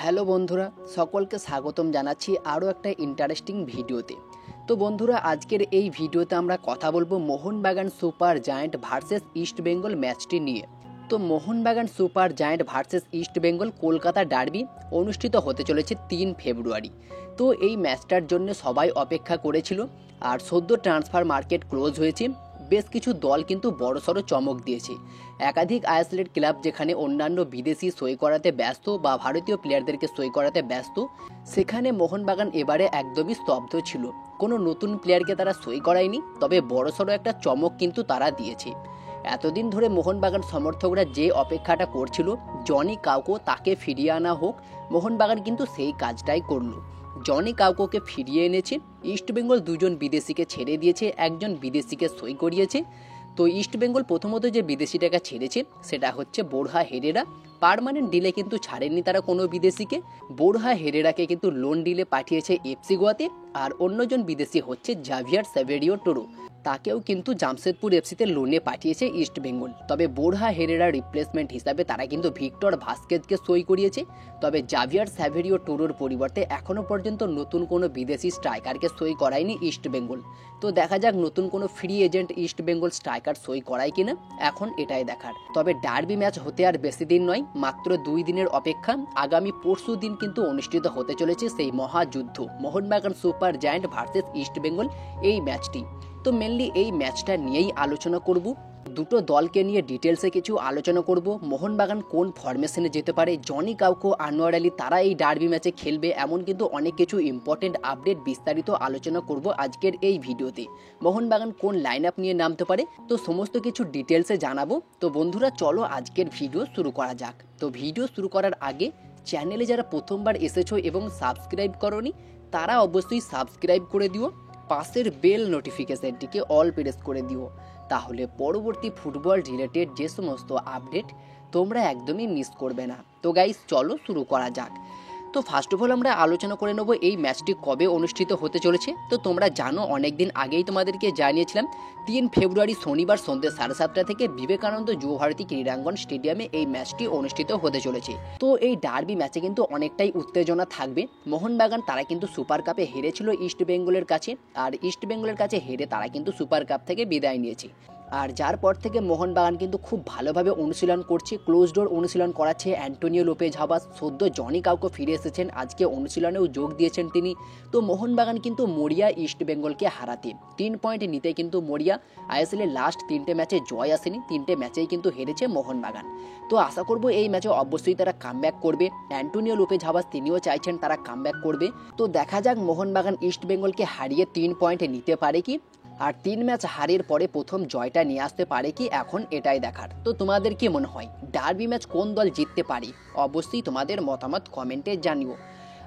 Hello বন্ধুরা, সকলকে স্বাগতম জানাচ্ছি আরও একটা ইন্টারেস্টিং ভিডিওতে। তো বন্ধুরা, আজকের এই ভিডিওতে আমরা কথা বলবো Mohun Bagan super giant versus east Bengal ম্যাচটি নিয়ে। তো Mohun Bagan super giant versus east Bengal Kolkata derby অনুষ্ঠিত হতে চলেছে 3 ফেব্রুয়ারি। তো এই ম্যাচটার জন্য সবাই অপেক্ষা করেছিল, আর সদ্য ট্রান্সফার মার্কেট ক্লোজ হয়েছে। বেশ কিছু দল কিন্তু বড়সড় চমক দিয়েছে। একাধিক আইএসএল ক্লাব যেখানে অন্যান্য বিদেশি সই করাতে ব্যস্ত বা ভারতীয় প্লেয়ারদেরকে সই করাতে ব্যস্ত, সেখানে মোহনবাগান এবারে একদমই স্তব্ধ ছিল। কোনো নতুন প্লেয়ারকে তারা সই করায়নি, তবে বড়সড় একটা চমক কিন্তু তারা দিয়েছে। এতদিন ধরে মোহনবাগান সমর্থকরা যে অপেক্ষাটা করছিল জনি কাউকো তাকে ফিরিয়ে আনা হোক, মোহনবাগান কিন্তু সেই কাজটাই করলো। জনি কাউকোকে ফিরিয়ে এনেছে। ইস্টবেঙ্গল দুজন বিদেশিকে ছেড়ে দিয়েছে, একজন বিদেশিকে সই করিয়েছে। তো ইস্টবেঙ্গল প্রথমত যে বিদেশিটাকে ছেড়েছে সেটা হচ্ছে বোরহা হেরেরা। পার্মানেন্ট ডিলে কিন্তু ছাড়েননি তারা কোনো বিদেশিকে। বোরহা হেরেরাকে কিন্তু লোন ডিলে পাঠিয়েছে এফসি গোয়াতে। আর অন্যজন বিদেশি হচ্ছে জাভিয়ার সেভেরিও টোরো, তাকেও কিন্তু জামশেদপুর এফসিতে লোনে পাঠিয়েছে ইস্টবেঙ্গল। তবে বোরহা হেরেরার রিপ্লেসমেন্ট হিসাবে তারা কিন্তু ভিক্টর ভাস্কেজকে সই করিয়েছে। তবে জাভিয়ার সেভেরিও টোরোর পরিবর্তে এখনও পর্যন্ত নতুন কোনো বিদেশি স্ট্রাইকারকে সই করায়নি ইস্টবেঙ্গল। তো দেখা যাক নতুন কোনো ফ্রি এজেন্ট ইস্টবেঙ্গল স্ট্রাইকার সই করায় কিনা, এখন এটাই দেখার। তবে ডার্বি ম্যাচ হতে আর বেশি দিন নয়, মাত্র 2 দিনের অপেক্ষা। আগামী পরশু দিন কিন্তু অনুষ্ঠিত হতে চলেছে সেই মহাযুদ্ধ, Mohun Bagan super giant versus East Bengal এই ম্যাচটি। তো মেনলি এই ম্যাচটা নিয়েই আলোচনা করব। দুটো দলকে নিয়ে ডিটেলসে কিছু আলোচনা করব। মোহনবাগান কোন ফরমেশনে যেতে পারে, জনি কাউকো, আনোয়ার আলী তারা এই ডার্বি ম্যাচে খেলবে, এমন কিন্তু অনেক কিছু ইম্পর্টেন্ট আপডেট বিস্তারিত আলোচনা করব আজকের এই ভিডিওতে। মোহনবাগান কোন লাইন আপ নিয়ে নামতে পারে, তো সমস্ত কিছু ডিটেলসে জানাবো। তো বন্ধুরা চলো আজকের ভিডিও শুরু করা যাক। তো ভিডিও শুরু করার আগে চ্যানেলে যারা প্রথমবার এসেছো এবং সাবস্ক্রাইব করোনি তারা অবশ্যই সাবস্ক্রাইব করে দিও, পাশের বেল নোটিফিকেশনটিকে অল প্রেস করে দিও, তাহলে পরবর্তী ফুটবল রিলেটেড যে সমস্ত আপডেট তোমরা একদমই মিস করবে না। তো গাইস চলো শুরু করা যাক। তো ফার্স্ট অফ অল আমরা আলোচনা করে নেব এই ম্যাচটি কবে অনুষ্ঠিত হতে চলেছে। তো তোমরা জানো অনেকদিন আগেই তোমাদেরকে জানিয়েছিলাম 3 ফেব্রুয়ারি শনিবার সন্ধ্যে 7:30 থেকে বিবেকানন্দ যুবভারতী ক্রীড়াঙ্গন স্টেডিয়ামে এই ম্যাচটি অনুষ্ঠিত হতে চলেছে। তো এই ডার্বি ম্যাচে কিন্তু অনেকটাই উত্তেজনা থাকবে। মোহনবাগান তারা কিন্তু সুপার কাপে হেরেছিল ইস্ট বেঙ্গলের কাছে, আর ইস্ট বেঙ্গলের কাছে হেরে তারা কিন্তু সুপার কাপ থেকে বিদায় নিয়েছে। আর যার পর থেকে মোহনবাগান কিন্তু খুব ভালোভাবে অনুশীলন করছে, ক্লোজ ডোর অনুশীলন করাচ্ছে। অ্যান্টোনিও লোপেজ হাবাস, সদ্য জনি কাউকো ফিরে এসেছেন, আজকে অনুশীলনেও যোগ দিয়েছেন তিনি। তো মোহনবাগান কিন্তু মরিয়া ইস্ট বেঙ্গলকে হারাতে 3 পয়েন্ট নিতে কিন্তু মরিয়া। আইএসএলের লাস্ট 3টে ম্যাচে জয় আসেনি, 3টে ম্যাচেই কিন্তু হেরেছে মোহনবাগান। তো আশা করব এই ম্যাচে অবশ্যই তারা কামব্যাক করবে। অ্যান্টোনিও লোপেজ হাবাস তিনিও চাইছেন তারা কামব্যাক করবে। তো দেখা যাক মোহনবাগান ইস্ট বেঙ্গলকে হারিয়ে 3 পয়েন্ট নিতে পারে কি, আর 3 ম্যাচ হারের পরে প্রথম জয়টা নিয়ে আসতে পারে কি, এখন এটাই দেখার। তো তোমাদের কি মনে হয় ডার্বি ম্যাচ কোন দল জিততে পারে, অবশ্যই তোমাদের মতামত কমেন্টে জানিও।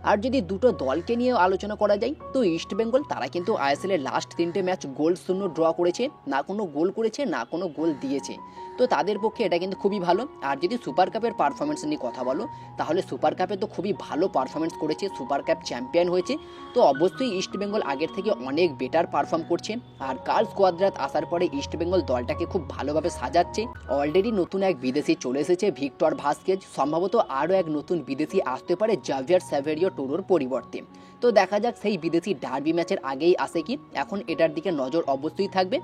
আর যদি দুটো দলকে নিয়ে আলোচনা করা যায়, তো ইস্ট বেঙ্গল তারা কিন্তু আইএসএলের লাস্ট 3টে ম্যাচ গোল শূন্য ড্র করেছে, না কোনো গোল করেছে না কোনো গোল দিয়েছে। তো তাদের পক্ষে এটা কিন্তু খুবই ভালো। আর যদি সুপার কাপের পারফরমেন্স নিয়ে কথা বলো, তাহলে সুপার কাপে তো খুবই ভালো পারফরমেন্স করেছে, সুপার কাপ চ্যাম্পিয়ন হয়েছে। তো অবশ্যই ইস্ট বেঙ্গল আগের থেকে অনেক বেটার পারফর্ম করছে। আর কার্লস কোয়াদ্রাত আসার পরে ইস্ট বেঙ্গল দলটাকে খুব ভালোভাবে সাজাচ্ছে। অলরেডি নতুন এক বিদেশি চলে এসেছে ভিক্টর ভাস্কেজ, সম্ভবত আরও এক নতুন বিদেশি আসতে পারে জাভিয়ার সেভেরিও টোরোর পরিবর্তে। তো দেখা যাক সেই বিদেশি ডার্বি ম্যাচের আগেই আসে কি, এখন এটার দিকে নজর অবশ্যই থাকবে।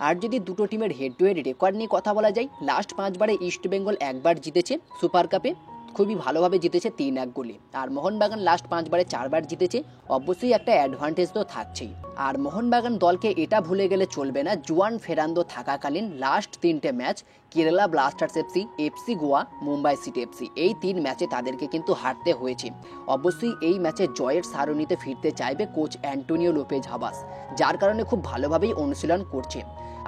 আর যদি দুটো টিমের হেড টু হেড রেকর্ড নিয়ে কথা বলা যায়, লাস্ট 5 বারে ইস্ট বেঙ্গল একবার জিতেছে সুপার কাপে, খুবই ভালোভাবে জিতেছে 3-1 গোলে। আর মোহনবাগান লাস্ট 5 বারে 4 বার জিতেছে, অবশ্যই একটা অ্যাডভান্টেজ তো থাকছেই। আর মোহনবাগান দলকে এটা ভুলে গেলে চলবে না, জুয়ান ফেরান্দো থাকাকালীন লাস্ট 3টে match Kerala Blasters FC, FC Goa, Mumbai city FC, এই 3 ম্যাচে তাদেরকে কিন্তু হারতে হয়েছে। অবশ্যই এই ম্যাচে জয়ের সারণীতে ফিরতে চাইবে কোচ অ্যান্টোনিও লোপেজ হাবাস, যার কারণে খুব ভালোভাবেই অনুশীলন করছে।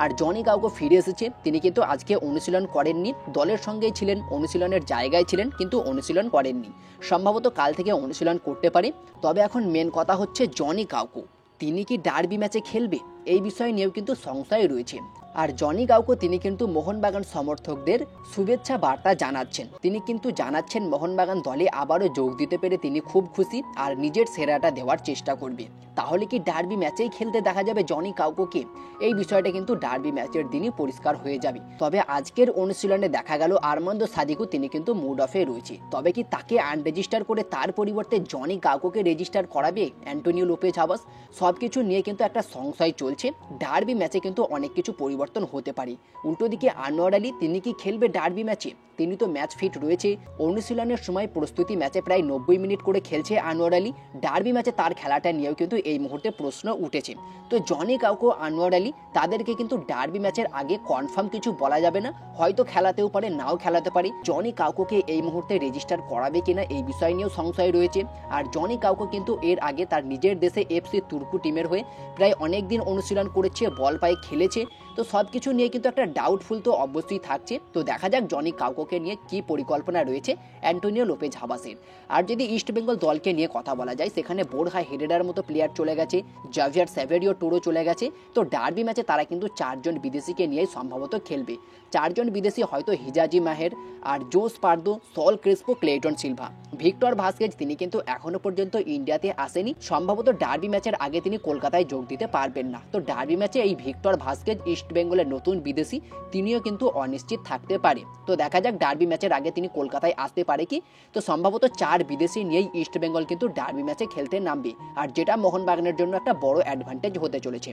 আর জনি কাউকো ফিরে এসেছে, তিনি কিন্তু আজকে অনুশীলন করেননি, দলের সঙ্গেই ছিলেন, অনুশীলনের জায়গায় ছিলেন কিন্তু অনুশীলন করেননি। সম্ভবত কাল থেকে অনুশীলন করতে পারে। তবে এখন মেন কথা হচ্ছে জনি কাউকো তিনি কি ডার্বি ম্যাচে খেলবে, এই বিষয় নিয়েও কিন্তু সংশয় রয়েছে। আর জনি কাউকো তিনি কিন্তু মোহনবাগান সমর্থকদের শুভেচ্ছা বার্তা জানাচ্ছেন, তিনি কিন্তু জানাচ্ছেন মোহনবাগান দলে আবারও যোগ দিতে পেরে তিনি খুব খুশি আর নিজের সেরাটা দেওয়ার চেষ্টা করবে। তাহলে কি ডার্বি ম্যাচেই খেলতে দেখা যাবে জনি কাউকোকে? এই বিষয়টা কিন্তু ডার্বি ম্যাচের দিনই পরিষ্কার হয়ে যাবে। তবে আজকের অনুশীলনে দেখা গেল আর্মান্দো সাদিকু তিনি কিন্তু মুড অফে রয়েছে। তবে কি তাকে আনরেজিস্টার করে তার পরিবর্তে জনি কাউকোকে রেজিস্টার করাবে অ্যান্টোনিও লোপেজ হাবাস? সবকিছু নিয়ে কিন্তু একটা সংশয় চলছে। ডার্বি ম্যাচে কিন্তু অনেক কিছু পরিবর্তন হতে পারে। উল্টো দিকে আনোয়ার আলী তিনি কি খেলবে ডার্বি ম্যাচে? তিনি তো ম্যাচ ফিট রয়েছে। অনুশীলনের সময় প্রস্তুতি ম্যাচে প্রায় 90 মিনিট করে খেলছে আনোয়ার আলী। ডার্বি ম্যাচে তার খেলাটা নিয়েও কিন্তু এই মুহূর্তে প্রশ্ন উঠেছে। তো জনি কাউকো, আনোয়ার আলী তাদেরকে কিন্তু ডার্বি ম্যাচের আগে কনফার্ম কিছু বলা যাবে না, হয়তো খেলাতেও পারে, নাও খেলাতে পারে। জনি কাউকোকে এই মুহূর্তে রেজিস্টার করাবে কিনা এই বিষয় নিয়েও সংশয় রয়েছে। আর জনি কাউকো কিন্তু এর আগে তার নিজের দেশে এফসি তুর্কু টিমের হয়ে প্রায় অনেক দিন অনুশীলন করেছে, বল পায়ে খেলেছে। তো সব কিছু নিয়ে কিন্তু একটা ডাউটফুল তো অবশ্যই থাকছে। তো দেখা যাক জনি কাউকোকে নিয়ে কি পরিকল্পনা রয়েছে অ্যান্টোনিও লোপেজ হাবাসের। আর যদি ইস্টবেঙ্গল দলকে নিয়ে কথা বলা যায়, সেখানে বোরহা হেরেডার মতো প্লেয়ার চলে গেছে, জাভিয়ার সেভেরিও টোরো চলে গেছে। তো ডার্বি ম্যাচে তারা কিন্তু 4 জন বিদেশিকে নিয়ে সম্ভবত খেলবে। 4 জন বিদেশি হয়তো হিজাজি মাহের, আর Jose Pardo, Saul Crespo, Cleiton Silva. Victor Vazquez তিনি কিন্তু এখনো পর্যন্ত ইন্ডিয়াতে আসেনি, সম্ভবত ডার্বি ম্যাচের আগে তিনি কলকাতায় যোগ দিতে পারবেন না। তো ডার্বি ম্যাচে এই ভিক্টর ভাস্কেজ ইস্টবেঙ্গলের নতুন বিদেশি, তিনিও কিন্তু অনিশ্চিত থাকতে পারে। তো দেখা যাক ডার্বি ম্যাচের আগে তিনি কলকাতায় আসতে পারে কি। তো সম্ভবত 4 বিদেশি নিয়েই ইস্টবেঙ্গল কিন্তু ডার্বি ম্যাচে খেলতে নামবে, আর যেটা মোহনবাগানের জন্য একটা বড় অ্যাডভান্টেজ হতে চলেছে।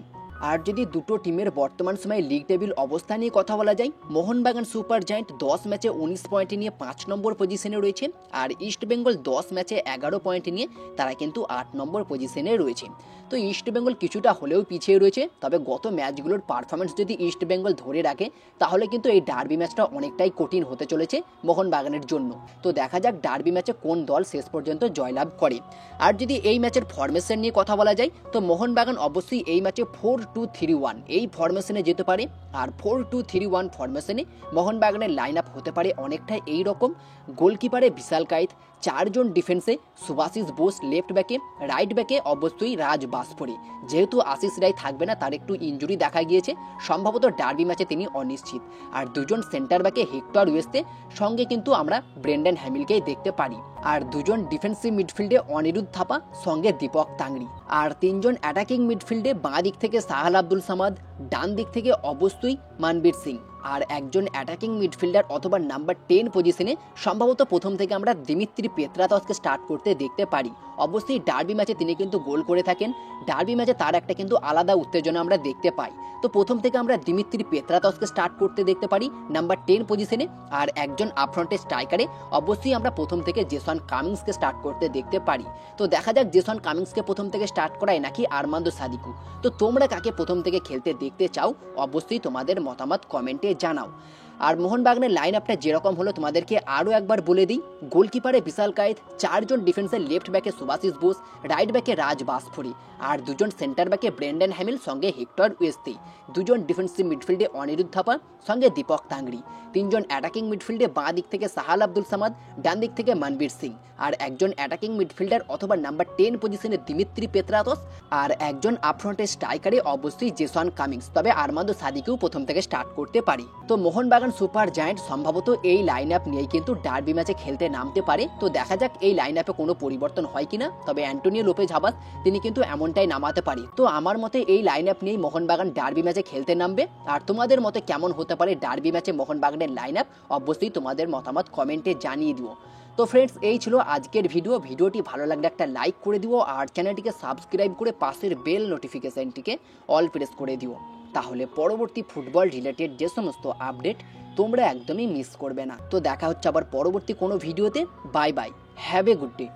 আর যদি দুটো টিমের বর্তমান সময়ে লিগ টেবিল অবস্থা নিয়ে কথা বলা যায়, মোহনবাগান সুপার জায়ান্ট 10 ম্যাচে 19 পয়েন্ট নিয়ে 5 নম্বর পজিশনে রয়েছে, আর ইস্টবেঙ্গল 10 ম্যাচে 11 পয়েন্ট নিয়ে তারা কিন্তু 8 নম্বর পজিশনে রয়েছে। তো ইস্টবেঙ্গল কিছুটা হলেও পিছিয়ে রয়েছে, তবে গত ম্যাচগুলোর পারফরমেন্স যদি ইস্টবেঙ্গল ধরে রাখে তাহলে কিন্তু এই ডার্বি ম্যাচটা অনেকটাই কঠিন হতে চলেছে মোহনবাগানের জন্য। তো দেখা যাক ডার্বি ম্যাচে কোন দল শেষ পর্যন্ত জয়লাভ করে। আর যদি এই ম্যাচের ফরমেশন নিয়ে কথা বলা যায়, তো মোহনবাগান অবশ্যই এই ম্যাচে 4-2-3-1 এই ফরমেশনে যেতে পারে। আর 4-2-3-1 ফরমেশনে মোহনবাগানের লাইন আপ হতে পারে অনেকটা এই রকম। গোলকিপারে বিশাল কায়েত, 4 জন ডিফেন্সে সুভাশিস বোস, লেফট ব্যাকে, রাইট ব্যাকে অবশ্যই রাজ বাসফড়ি। যেহেতু আশিস রায় থাকবে না, তার একটু ইনজুরি দেখা গিয়েছে, সম্ভবত ডার্বি ম্যাচে তিনি অনিশ্চিত। আর 2 জন সেন্টার ব্যাকে হেক্টর ওয়েস্তে, সঙ্গে কিন্তু আমরা ব্রেন্ডন হ্যামিলকেই দেখতে পারি। আর 2 জন ডিফেন্সিভ মিডফিল্ডে অনিরুদ্ধ থাপা, সঙ্গে দীপক তাংড়ি। আর 3 জন অ্যাটাকিং মিডফিল্ডে বাঁ দিক থেকে সাহাল আব্দুল সামাদ, ডান দিক থেকে অবশ্যই মানবীর সিং। আর একজন অ্যাটাকিং মিডফিল্ডার অথবা নাম্বার 10 পজিশনে সম্ভবত প্রথম থেকে আমরা দিমিত্রি পেত্রাতসকে স্টার্ট করতে দেখতে পারি। অবশ্যই ডার্বি ম্যাচে তিনি কিন্তু গোল করে থাকেন, ডার্বি ম্যাচে তার একটা কিন্তু আলাদা উত্তেজনা আমরা দেখতে পাই। তো প্রথম থেকে আমরা দিমিত্রি পেত্রাতসকে স্টার্ট করতে দেখতে পারি নাম্বার 10 পজিশনে। আর একজন আপফ্রন্টে স্ট্রাইকারে অবশ্যই আমরা প্রথম থেকে জেসন কামিংসকে স্টার্ট করতে দেখতে পারি। তো দেখা যাক জেসন কামিংসকে প্রথম থেকে স্টার্ট করায় নাকি আর্মান্দো সাদিকু। তো তোমরা কাকে প্রথম থেকে খেলতে দেখতে চাও অবশ্যই তোমাদের মতামত কমেন্টে জানাও। আর মোহনবাগানের লাইন আপটা যেরকম হলো তোমাদেরকে আরও একবার বলে দিই। গোলকিপারে বিশাল কায়েত, 4 জন ডিফেন্সের লেফট ব্যাকে সুভাশিস বোস, রাইট ব্যাকে রাজ বাসফড়ি, আর 2 জন সেন্টার ব্যাকে ব্রেন্ডন হ্যামিল, সঙ্গে হেক্টর ওয়েস্তে। 2 জন ডিফেন্সিভ মিডফিল্ডে অনিরুদ্ধ থাপা, সঙ্গে দীপক তাংড়ি। 3 জন অ্যাটাকিং মিডফিল্ডে বাঁ দিক থেকে সাহাল আব্দুল সামাদ, ডান দিক থেকে মানবীর সিং। আর একজন অ্যাটাকিং মিডফিল্ডার অথবা নাম্বার 10 পজিশনে দিমিত্রি পেত্রাতস। আর একজন আপফ্রন্টে স্ট্রাইকারে অবশ্যই জেসন কামিংস, তবে আর্মান্দো সাদিকেও প্রথম থেকে স্টার্ট করতে পারি। তো মোহনবাগান সুপার জায়ান্ট সম্ভবত এই লাইন আপ নিয়েই কিন্তু ডার্বি ম্যাচে খেলতে নামতে পারে। তো দেখা যাক এই লাইন আপে কোনো পরিবর্তন হয় কিনা। তবে অ্যান্টোনিও লোপেজ হাবাস তিনি কিন্তু এমনটাই নামাতে পারে। তো আমার মতে এই লাইন আপ নিয়েই মোহনবাগান ডার্বি ম্যাচে খেলতে নামবে। আর তোমাদের মতে কেমন হতে পারে ডার্বি ম্যাচে মোহনবাগানের লাইন আপ অবশ্যই তোমাদের মতামত কমেন্টে জানিয়ে দিও। তো ফ্রেন্ডস, এই ছিল আজকের ভিডিওটি ভালো লাগলে একটা লাইক করে দিও, আর চ্যানেলটিকে সাবস্ক্রাইব করে পাশের বেল নোটিফিকেশনটিকে অল প্রেস করে দিও। তাহলে পরবর্তী ফুটবল রিলেটেড যে সমস্ত আপডেট তোমরা একদমই মিস করবে না। তো দেখা হচ্ছে আবার পরবর্তী কোনো ভিডিওতে। Bye bye, have a good day.